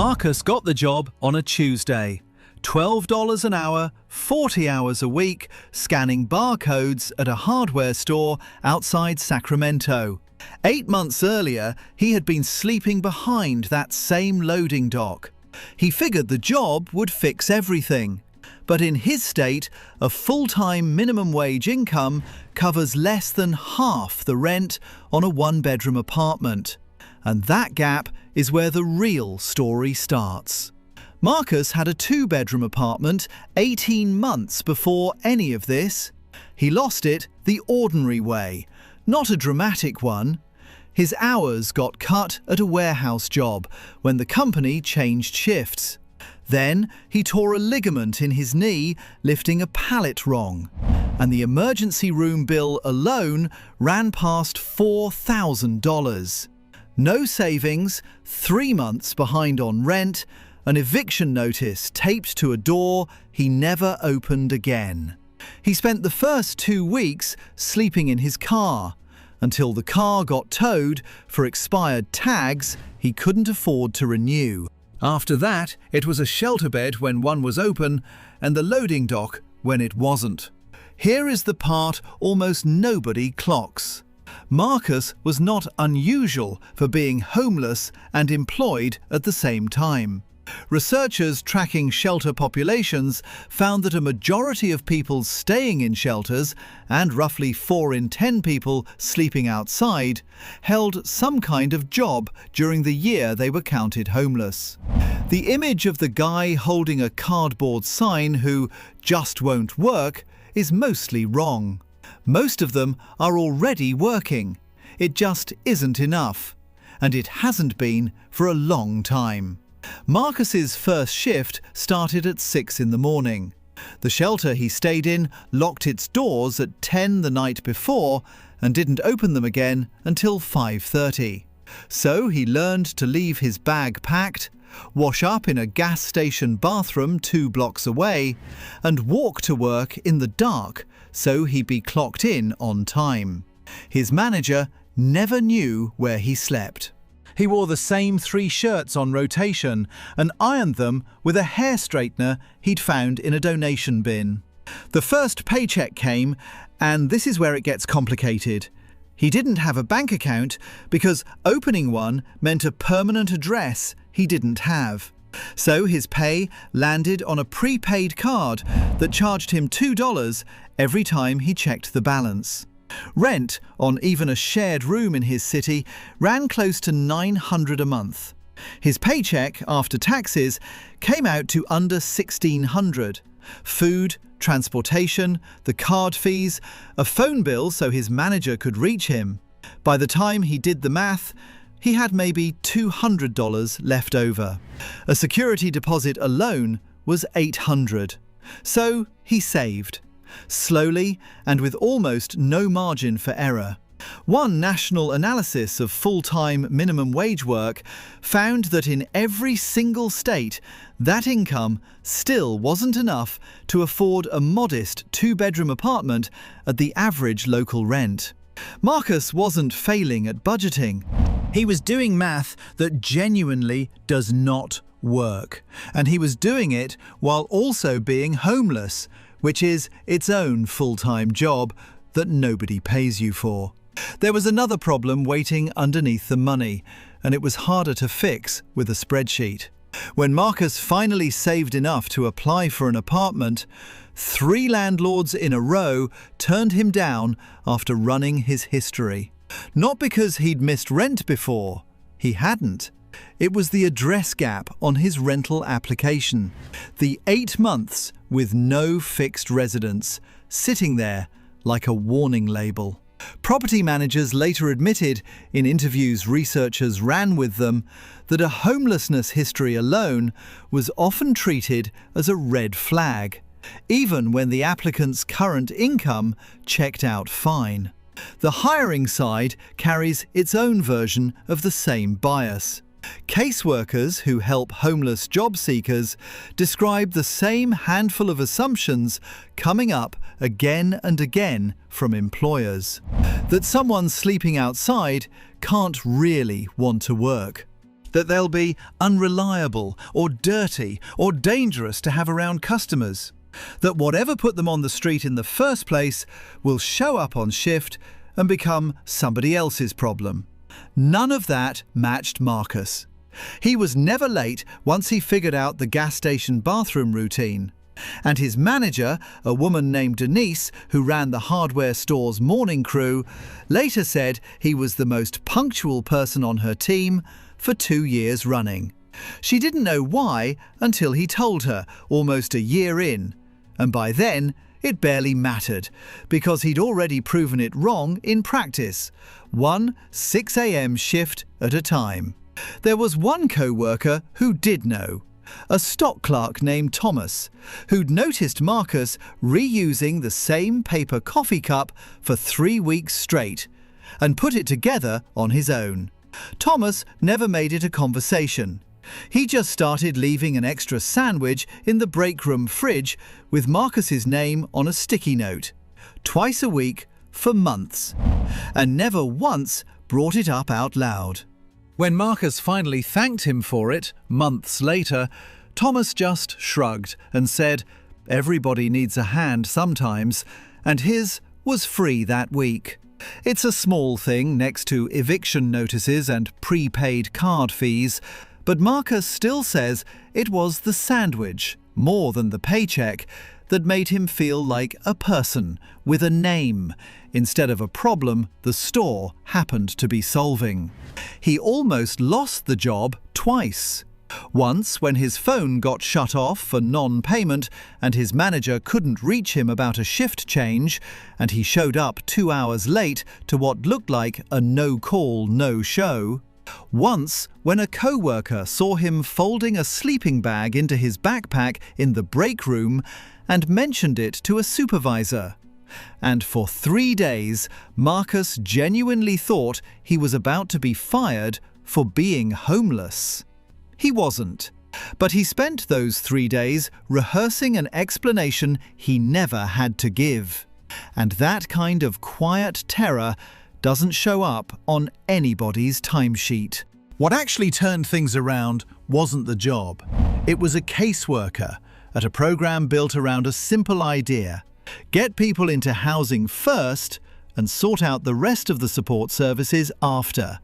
Marcus got the job on a Tuesday. $12 an hour, 40 hours a week, scanning barcodes at a hardware store outside Sacramento. 8 months earlier, he had been sleeping behind that same loading dock. He figured the job would fix everything. But in his state, a full-time minimum wage income covers less than half the rent on a one-bedroom apartment. And that gap is where the real story starts. Marcus had a 2-bedroom apartment 18 months before any of this. He lost it the ordinary way, not a dramatic one. His hours got cut at a warehouse job when the company changed shifts. Then he tore a ligament in his knee lifting a pallet wrong, and the emergency room bill alone ran past $4,000. No savings, 3 months behind on rent, an eviction notice taped to a door he never opened again. He spent the first 2 weeks sleeping in his car, until the car got towed for expired tags he couldn't afford to renew. After that, it was a shelter bed when one was open and the loading dock when it wasn't. Here is the part almost nobody clocks. Marcus was not unusual for being homeless and employed at the same time. Researchers tracking shelter populations found that a majority of people staying in shelters, and roughly 4 in 10 people sleeping outside, held some kind of job during the year they were counted homeless. The image of the guy holding a cardboard sign who just won't work is mostly wrong. Most of them are already working. It just isn't enough. And it hasn't been for a long time. Marcus's first shift started at 6 in the morning. The shelter he stayed in locked its doors at 10 the night before and didn't open them again until 5:30. So he learned to leave his bag packed, wash up in a gas station bathroom 2 blocks away, and walk to work in the dark so he'd be clocked in on time. His manager never knew where he slept. He wore the same 3 shirts on rotation and ironed them with a hair straightener he'd found in a donation bin. The first paycheck came, and this is where it gets complicated. He didn't have a bank account because opening one meant a permanent address he didn't have. So his pay landed on a prepaid card that charged him $2 every time he checked the balance. Rent on even a shared room in his city ran close to $900 a month. His paycheck after taxes came out to under $1,600. Food, transportation, the card fees, a phone bill so his manager could reach him. By the time he did the math, he had maybe $200 left over. A security deposit alone was $800. So he saved. Slowly and with almost no margin for error. One national analysis of full-time minimum wage work found that in every single state, that income still wasn't enough to afford a modest 2-bedroom apartment at the average local rent. Marcus wasn't failing at budgeting. He was doing math that genuinely does not work. And he was doing it while also being homeless, which is its own full-time job that nobody pays you for. There was another problem waiting underneath the money, and it was harder to fix with a spreadsheet. When Marcus finally saved enough to apply for an apartment, 3 landlords in a row turned him down after running his history. Not because he'd missed rent before. He hadn't. It was the address gap on his rental application. The 8 months with no fixed residence, sitting there like a warning label. Property managers later admitted, in interviews researchers ran with them, that a homelessness history alone was often treated as a red flag, even when the applicant's current income checked out fine. The hiring side carries its own version of the same bias. Caseworkers who help homeless job seekers describe the same handful of assumptions coming up again and again from employers. That someone sleeping outside can't really want to work. that they'll be unreliable or dirty or dangerous to have around customers, that whatever put them on the street in the first place will show up on shift and become somebody else's problem. None of that matched Marcus. He was never late once he figured out the gas station bathroom routine. And his manager, a woman named Denise, who ran the hardware store's morning crew, later said he was the most punctual person on her team for 2 years running. She didn't know why until he told her, almost a year in. And by then, it barely mattered, because he'd already proven it wrong in practice. One 6 a.m. shift at a time. There was one co-worker who did know. A stock clerk named Thomas, who'd noticed Marcus reusing the same paper coffee cup for 3 weeks straight, and put it together on his own. Thomas never made it a conversation. He just started leaving an extra sandwich in the break room fridge with Marcus's name on a sticky note, twice a week for months, and never once brought it up out loud. When Marcus finally thanked him for it, months later, Thomas just shrugged and said, "Everybody needs a hand sometimes," and his was free that week. It's a small thing next to eviction notices and prepaid card fees, but Marcus still says it was the sandwich, more than the paycheck, that made him feel like a person with a name, instead of a problem the store happened to be solving. He almost lost the job twice. Once when his phone got shut off for non-payment and his manager couldn't reach him about a shift change, and he showed up 2 hours late to what looked like a no-call, no-show. Once when a co-worker saw him folding a sleeping bag into his backpack in the break room and mentioned it to a supervisor. And for 3 days, Marcus genuinely thought he was about to be fired for being homeless. He wasn't, but he spent those 3 days rehearsing an explanation he never had to give. And that kind of quiet terror doesn't show up on anybody's timesheet. What actually turned things around wasn't the job. It was a caseworker at a program built around a simple idea: get people into housing first and sort out the rest of the support services after,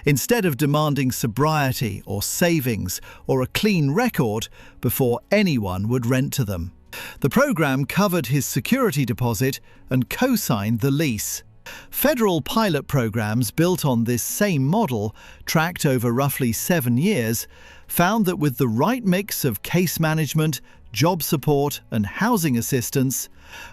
instead of demanding sobriety or savings or a clean record before anyone would rent to them. The program covered his security deposit and co-signed the lease. Federal pilot programs built on this same model, tracked over roughly 7 years, found that with the right mix of case management, job support and housing assistance,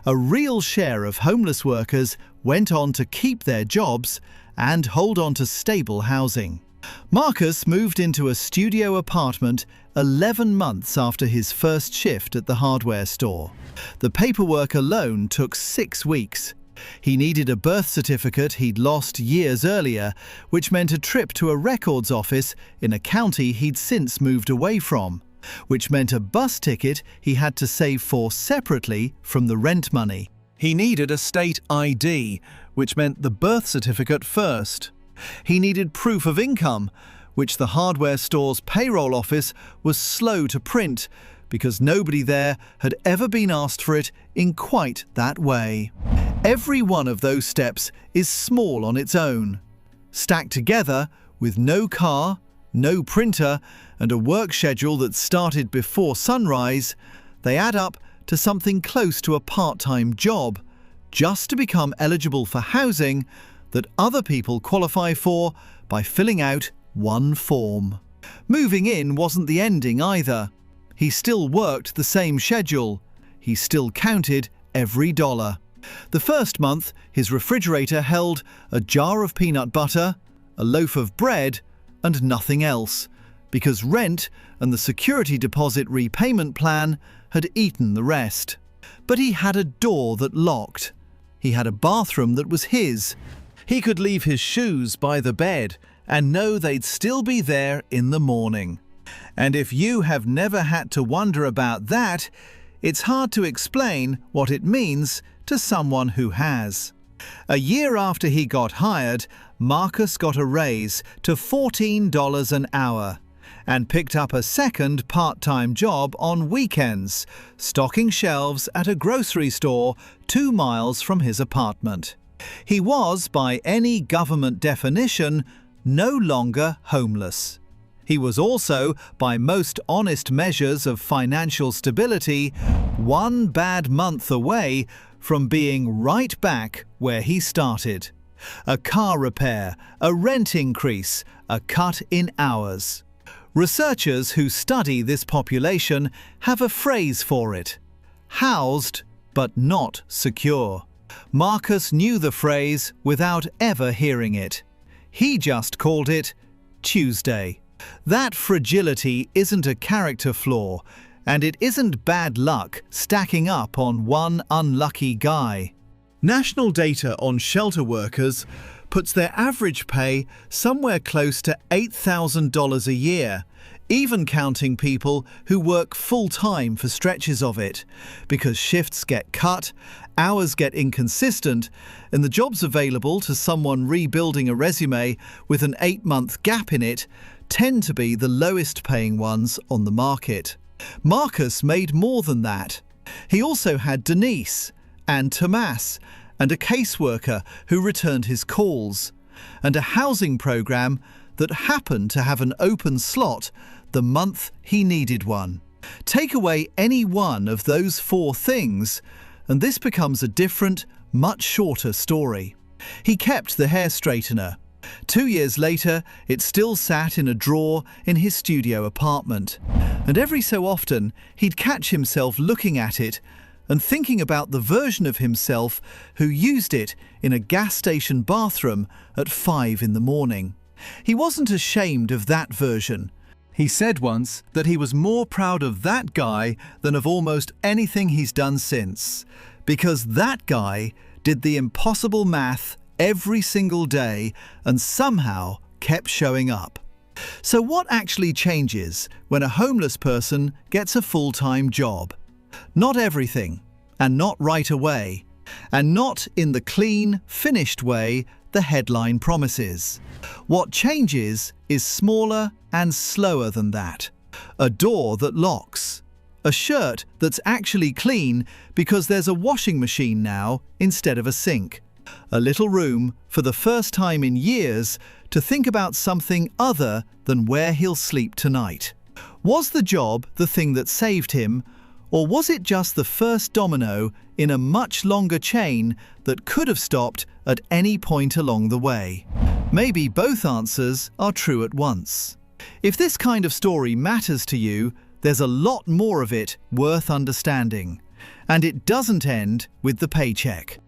a real share of homeless workers went on to keep their jobs and hold on to stable housing. Marcus moved into a studio apartment 11 months after his first shift at the hardware store. The paperwork alone took 6 weeks. He needed a birth certificate he'd lost years earlier, which meant a trip to a records office in a county he'd since moved away from, which meant a bus ticket he had to save for separately from the rent money. He needed a state ID, which meant the birth certificate first. He needed proof of income, which the hardware store's payroll office was slow to print, because nobody there had ever been asked for it in quite that way. Every one of those steps is small on its own. Stacked together, with no car, no printer, and a work schedule that started before sunrise, they add up to something close to a part-time job, just to become eligible for housing that other people qualify for by filling out one form. Moving in wasn't the ending either. He still worked the same schedule. He still counted every dollar. The first month, his refrigerator held a jar of peanut butter, a loaf of bread, and nothing else, because rent and the security deposit repayment plan had eaten the rest. But he had a door that locked. He had a bathroom that was his. He could leave his shoes by the bed and know they'd still be there in the morning. And if you have never had to wonder about that, it's hard to explain what it means to someone who has. A year after he got hired, Marcus got a raise to $14 an hour. and picked up a second part-time job on weekends, stocking shelves at a grocery store 2 miles from his apartment. He was, by any government definition, no longer homeless. He was also, by most honest measures of financial stability, 1 bad month away from being right back where he started. A car repair, a rent increase, a cut in hours. Researchers who study this population have a phrase for it: housed but not secure. Marcus knew the phrase without ever hearing it. He just called it Tuesday. That fragility isn't a character flaw, and it isn't bad luck stacking up on one unlucky guy. National data on shelter workers puts their average pay somewhere close to $8,000 a year, even counting people who work full-time for stretches of it, because shifts get cut, hours get inconsistent, and the jobs available to someone rebuilding a resume with an 8-month gap in it tend to be the lowest-paying ones on the market. Marcus made more than that. He also had Denise and Tomas, and a caseworker who returned his calls, and a housing program that happened to have an open slot the month he needed one. Take away any one of those 4 things, and this becomes a different, much shorter story. He kept the hair straightener. 2 years later, it still sat in a drawer in his studio apartment, and every so often he'd catch himself looking at it and thinking about the version of himself who used it in a gas station bathroom at 5 in the morning. He wasn't ashamed of that version. He said once that he was more proud of that guy than of almost anything he's done since, because that guy did the impossible math every single day and somehow kept showing up. So what actually changes when a homeless person gets a full-time job? Not everything, and not right away, and not in the clean, finished way the headline promises. What changes is smaller and slower than that. A door that locks. A shirt that's actually clean because there's a washing machine now instead of a sink. A little room, for the first time in years, to think about something other than where he'll sleep tonight. Was the job the thing that saved him, or was it just the first domino in a much longer chain that could have stopped at any point along the way? Maybe both answers are true at once. If this kind of story matters to you, there's a lot more of it worth understanding. And it doesn't end with the paycheck.